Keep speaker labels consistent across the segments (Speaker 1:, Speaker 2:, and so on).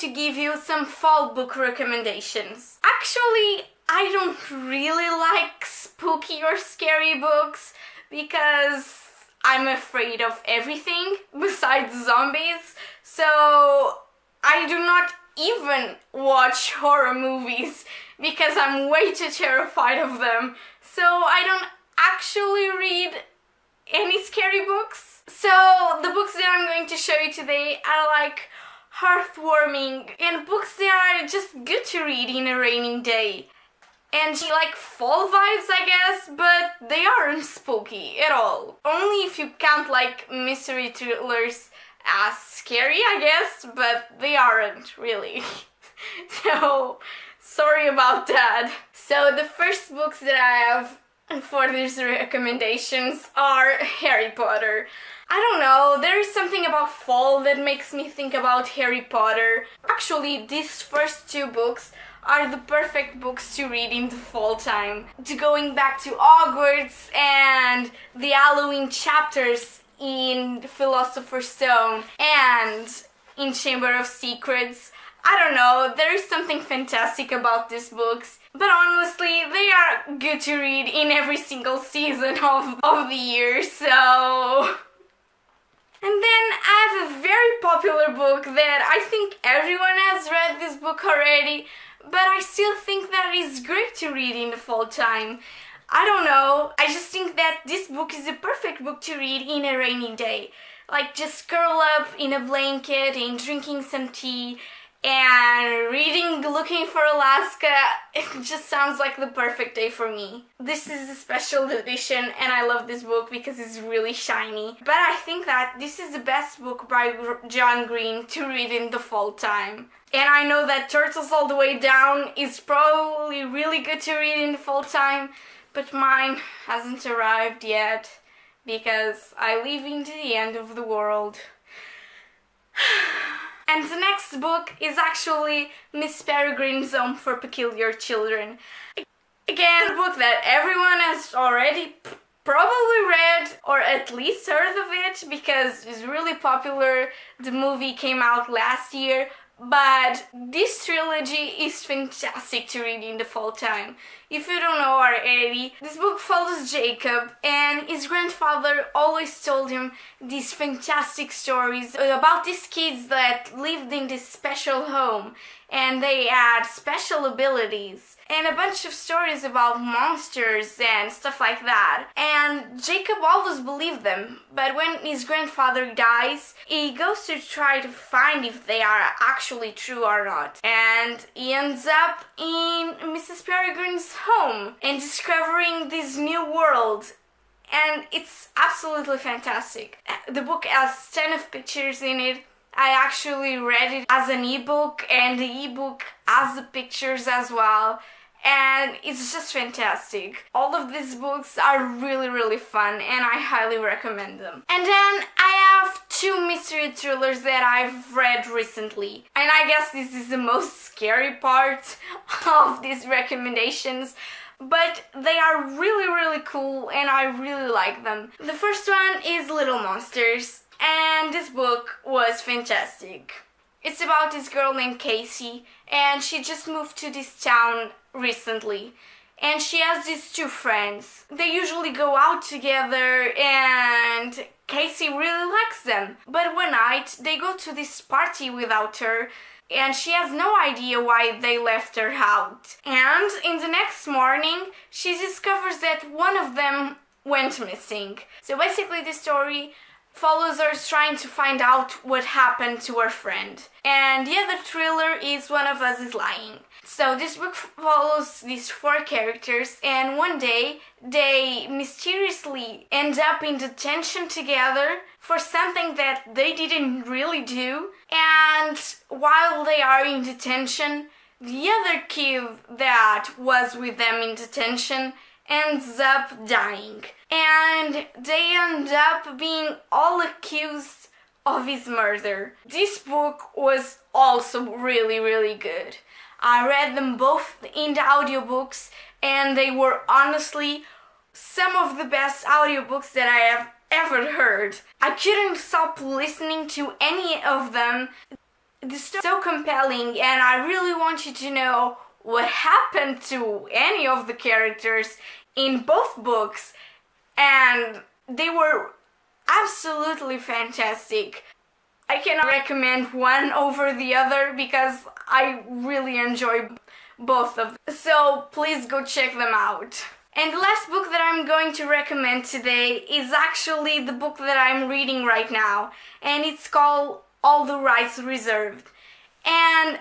Speaker 1: to give you some fall book recommendations. Actually, I don't really like spooky or scary books because I'm afraid of everything besides zombies, so I do not even watch horror movies because I'm way too terrified of them. So I don't actually read any scary books. So the books that I'm going to show you today are like heartwarming and books that are just good to read in a rainy day. And like fall vibes, I guess, but they aren't spooky at all. Only if you count like mystery thrillers as scary, I guess, but they aren't really. So, sorry about that. So the first books that I have for these recommendations are Harry Potter. I don't know, there is something about fall that makes me think about Harry Potter. Actually, these first two books are the perfect books to read in the fall time. Going back to Hogwarts and the Halloween chapters in Philosopher's Stone and in Chamber of Secrets. I don't know, there is something fantastic about these books, but honestly, they are good to read in every single season of the year, so... And then I have a very popular book that I think everyone has read this book already, but I still think that it is great to read in the fall time. I don't know, I just think that this book is a perfect book to read in a rainy day. Like just curl up in a blanket and drinking some tea and reading Looking for Alaska. It just sounds like the perfect day for me. This is a special edition and I love this book because it's really shiny. But I think that this is the best book by John Green to read in the fall time. And I know that Turtles All the Way Down is probably really good to read in the fall time, but mine hasn't arrived yet because I live into the end of the world. And the next book is actually Miss Peregrine's Home for Peculiar Children. Again, a book that everyone has already probably read or at least heard of it because it's really popular. The movie came out last year. But this trilogy is fantastic to read in the fall time. If you don't know already, this book follows Jacob, and his grandfather always told him these fantastic stories about these kids that lived in this special home and they had special abilities and a bunch of stories about monsters and stuff like that. And Jacob always believed them, but when his grandfather dies, he goes to try to find if they are actually true or not. And he ends up in Mrs. Peregrine's home and discovering this new world. And it's absolutely fantastic. The book has 10 of pictures in it. I actually read it as an ebook, and the ebook has the pictures as well. And it's just fantastic. All of these books are really fun and I highly recommend them. And then I have two mystery thrillers that I've read recently. And I guess this is the most scary part of these recommendations. But they are really cool and I really like them. The first one is Little Monsters, and this book was fantastic. It's about this girl named Casey, and she just moved to this town recently. And she has these two friends. They usually go out together and Casey really likes them. But one night they go to this party without her and she has no idea why they left her out. And in the next morning she discovers that one of them went missing. So basically the story follows her trying to find out what happened to her friend. And the other thriller is One of Us is Lying. So this book follows these four characters, and one day they mysteriously end up in detention together for something that they didn't really do. And while they are in detention, the other kid that was with them in detention ends up dying. And they end up being all accused of his murder. This book was also really good. I read them both in the audiobooks and they were honestly some of the best audiobooks that I have ever heard. I couldn't stop listening to any of them. This is so compelling, and I really want you to know what happened to any of the characters in both books, and they were absolutely fantastic. I cannot recommend one over the other because I really enjoy both of them. So please go check them out. And the last book that I'm going to recommend today is actually the book that I'm reading right now, and it's called All the Rights Reserved. And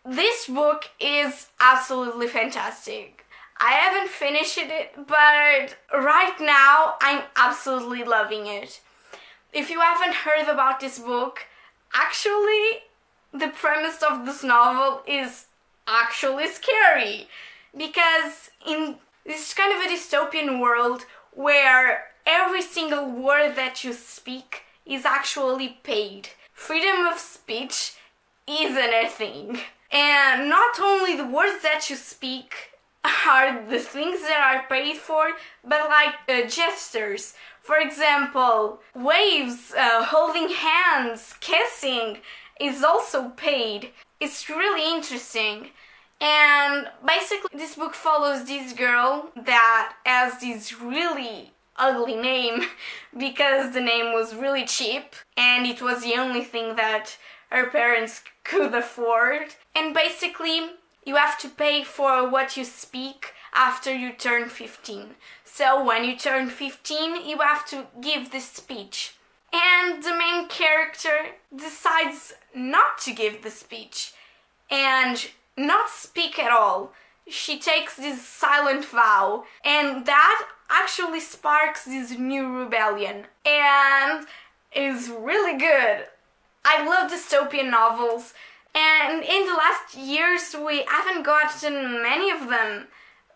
Speaker 1: this book is absolutely fantastic. I haven't finished it, but right now I'm absolutely loving it. If you haven't heard about this book, actually the premise of this novel is actually scary, because in this kind of a dystopian world where every single word that you speak is actually paid, freedom of speech isn't a thing. And not only the words that you speak are the things that are paid for, but like gestures. For example, waves, holding hands, kissing is also paid. It's really interesting. And basically this book follows this girl that has this really ugly name because the name was really cheap and it was the only thing that her parents could afford. And basically you have to pay for what you speak after you turn 15. So when you turn 15, you have to give this speech. And the main character decides not to give the speech and not speak at all. She takes this silent vow, and that actually sparks this new rebellion, and is really good. I love dystopian novels, and in the last years we haven't gotten many of them,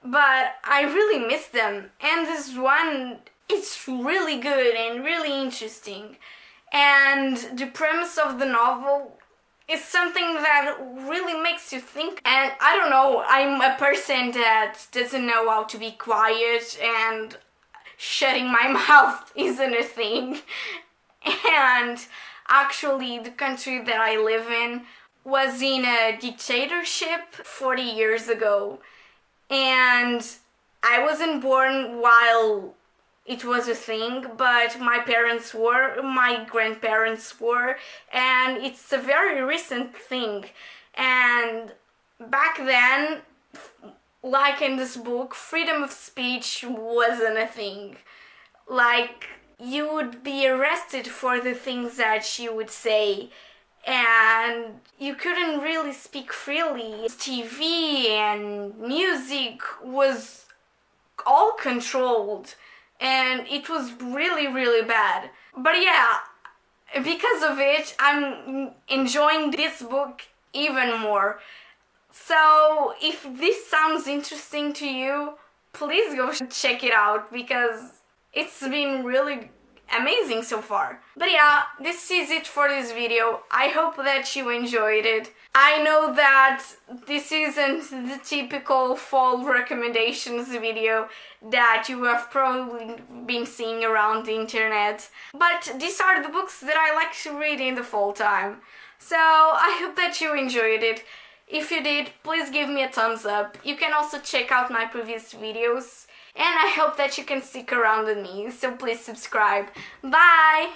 Speaker 1: but I really miss them. And this one, it's really good and really interesting. And the premise of the novel is something that really makes you think. And I don't know, I'm a person that doesn't know how to be quiet, and shutting my mouth isn't a thing. And actually the country that I live in was in a dictatorship 40 years ago, and I wasn't born while it was a thing, but my parents were, my grandparents were, and it's a very recent thing. And back then, like in this book, freedom of speech wasn't a thing. Like, you would be arrested for the things that you would say, and you couldn't really speak freely. TV and music was all controlled, and it was really, really bad. But yeah, because of it, I'm enjoying this book even more. So if this sounds interesting to you, please go check it out, because it's been really amazing so far. But yeah, this is it for this video. I hope that you enjoyed it. I know that this isn't the typical fall recommendations video that you have probably been seeing around the internet, but these are the books that I like to read in the fall time. So I hope that you enjoyed it. If you did, please give me a thumbs up. You can also check out my previous videos, and I hope that you can stick around with me, so please subscribe. Bye!